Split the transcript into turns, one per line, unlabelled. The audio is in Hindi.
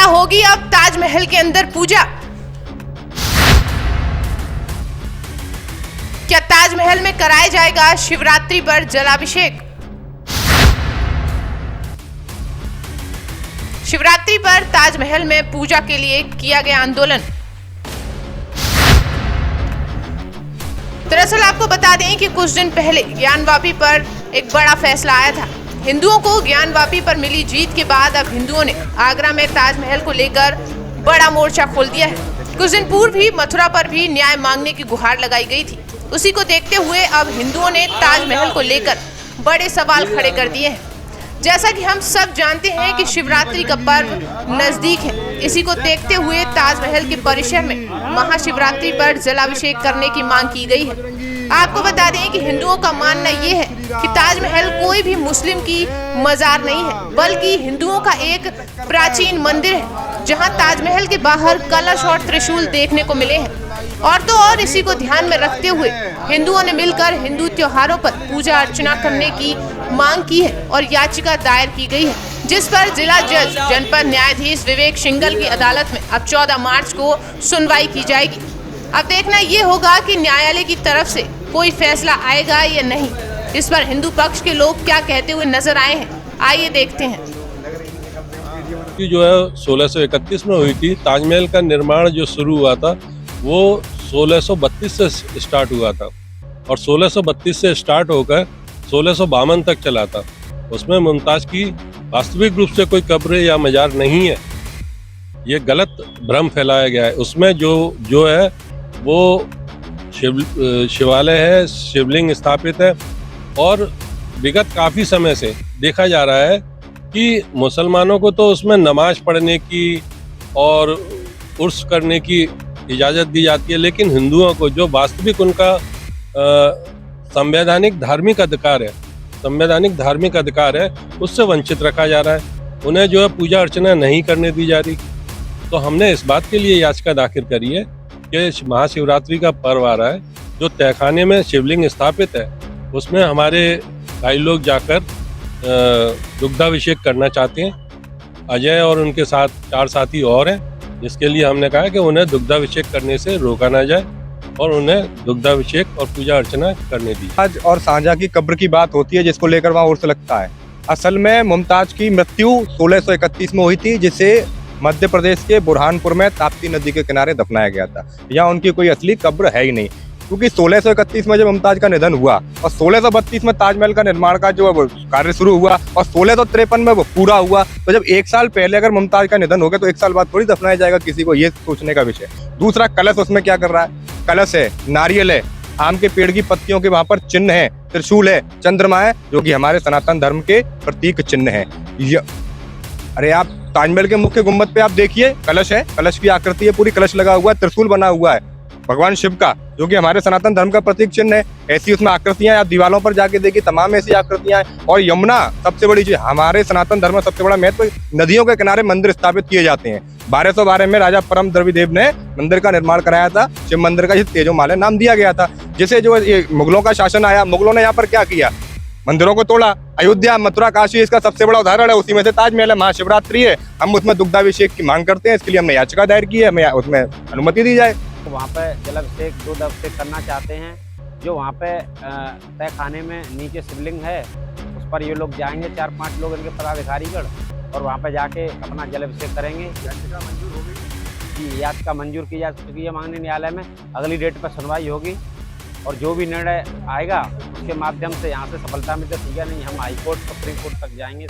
होगी अब ताजमहल के अंदर पूजा? क्या ताजमहल में कराया जाएगा शिवरात्रि पर जलाभिषेक? शिवरात्रि पर ताजमहल में पूजा के लिए किया गया आंदोलन। दरअसल आपको बता दें कि कुछ दिन पहले ज्ञानवापी पर एक बड़ा फैसला आया था। हिंदुओं को ज्ञानवापी पर मिली जीत के बाद अब हिंदुओं ने आगरा में ताजमहल को लेकर बड़ा मोर्चा खोल दिया है। कुछ दिन पूर्व भी मथुरा पर भी न्याय मांगने की गुहार लगाई गई थी। उसी को देखते हुए अब हिंदुओं ने ताजमहल को लेकर बड़े सवाल खड़े कर दिए हैं। जैसा कि हम सब जानते हैं कि शिवरात्रि का पर्व नजदीक है। इसी को देखते हुए ताजमहल के परिसर में महाशिवरात्रि पर जलाभिषेक करने की मांग की गई है। आपको बता दें कि हिंदुओं का मानना ये है कि ताजमहल कोई भी मुस्लिम की मजार नहीं है, बल्कि हिंदुओं का एक प्राचीन मंदिर है, जहां ताजमहल के बाहर कलश और त्रिशूल देखने को मिले हैं। और तो और इसी को ध्यान में रखते हुए हिंदुओं ने मिलकर हिंदू त्योहारों पर पूजा अर्चना करने की मांग की है और याचिका दायर की गई है, जिस पर जिला जज जनपद न्यायाधीश विवेक सिंघल की अदालत में अब 14 मार्च को सुनवाई की जाएगी। अब देखना ये होगा कि न्यायालय की तरफ से कोई फैसला आएगा या नहीं। इस पर हिंदू पक्ष के लोग क्या कहते हुए नजर आए हैं, आइए देखते हैं।
जो है 1631 में हुई थी। ताजमहल का निर्माण जो शुरू हुआ था वो 1632 से स्टार्ट हुआ था और 1632 से स्टार्ट होकर 1652 तक चला था। उसमें मुमताज की वास्तविक रूप से कोई कब्र या मजार नहीं है, ये गलत भ्रम फैलाया गया है। उसमें जो है वो शिवालय है, शिवलिंग स्थापित है और विगत काफ़ी समय से देखा जा रहा है कि मुसलमानों को तो उसमें नमाज पढ़ने की और उर्स करने की इजाज़त दी जाती है, लेकिन हिंदुओं को जो वास्तविक उनका संवैधानिक धार्मिक अधिकार है उससे वंचित रखा जा रहा है। उन्हें जो है पूजा अर्चना नहीं करने दी जा रही। तो हमने इस बात के लिए याचिका दाखिल करी है कि महाशिवरात्रि का पर्व आ रहा है, जो तहखाने में शिवलिंग स्थापित है उसमें हमारे भाई लोग जाकर दुग्धाभिषेक करना चाहते हैं। अजय और उनके साथ 4 साथी और हैं, जिसके लिए हमने कहा है कि उन्हें दुग्धाभिषेक करने से रोका ना जाए और उन्हें दुग्धाभिषेक और पूजा अर्चना करने दी।
आज और शाहजहां की कब्र की बात होती है, जिसको लेकर वहाँ उर्स लगता है। असल में मुमताज की मृत्यु 1631 में हुई थी, जिसे मध्य प्रदेश के बुरहानपुर में ताप्ती नदी के किनारे दफनाया गया था। यहाँ उनकी कोई असली कब्र है ही नहीं, क्योंकि 1631 में जब मुमताज का निधन हुआ और 1632 में ताजमहल का निर्माण का जो कार्य शुरू हुआ और 1653 में वो पूरा हुआ, तो जब 1 साल पहले अगर मुमताज का निधन हो गया तो 1 साल बाद थोड़ी दफनाया जाएगा किसी को, ये सोचने का विषय। दूसरा, कलश उसमें क्या कर रहा है? कलश है, नारियल है, आम के पेड़ की पत्तियों के वहां पर चिन्ह है, त्रिशूल है, चंद्रमा है, जो कि हमारे सनातन धर्म के प्रतीक चिन्ह है। अरे आप ताजमहल के मुख्य गुम्बद पे आप देखिए, कलश है, कलश की आकृति है, पूरी कलश लगा हुआ है, त्रिशूल बना हुआ है भगवान शिव का, जो कि हमारे सनातन धर्म का प्रतीक चिन्ह है। ऐसी उसमें आकृतियां आप दीवारों पर जाके देखिए, तमाम ऐसी आकृतियां हैं। और यमुना सबसे बड़ी चीज, हमारे सनातन धर्म में सबसे बड़ा महत्व, नदियों के किनारे मंदिर स्थापित किए जाते हैं। 1212 में राजा परम द्रविदेव ने मंदिर का निर्माण कराया था। शिव मंदिर का तेजोमालय नाम दिया गया था। जिसे जो मुगलों का शासन आया, मुगलों ने यहाँ पर क्या किया? मंदिरों को तोड़ा। अयोध्या, मथुरा, काशी इसका सबसे बड़ा उदाहरण है। उसी में से ताजमहल है, महाशिवरात्रि है। हम उसमें दुग्धाभिषेक की मांग करते हैं, इसके लिए हमने याचिका दायर की है, हमें उसमें अनुमति दी जाए।
वहाँ पे जलाभिषेक, दूध अभिषेक करना चाहते हैं। जो वहाँ पे तहखाने में नीचे शिवलिंग है, उस पर ये लोग जाएंगे, 4-5 लोग इनके पदाधिकारीगण, और वहाँ पे जाके अपना जलाभिषेक करेंगे। याचिका मंजूर हो गई जी, याचिका मंजूर की जा चुकी है माननीय न्यायालय में। अगली डेट पर सुनवाई होगी और जो भी निर्णय आएगा उसके माध्यम से यहाँ से सफलता मिलती है। नहीं, हम हाई कोर्ट, सुप्रीम कोर्ट तक जाएंगे।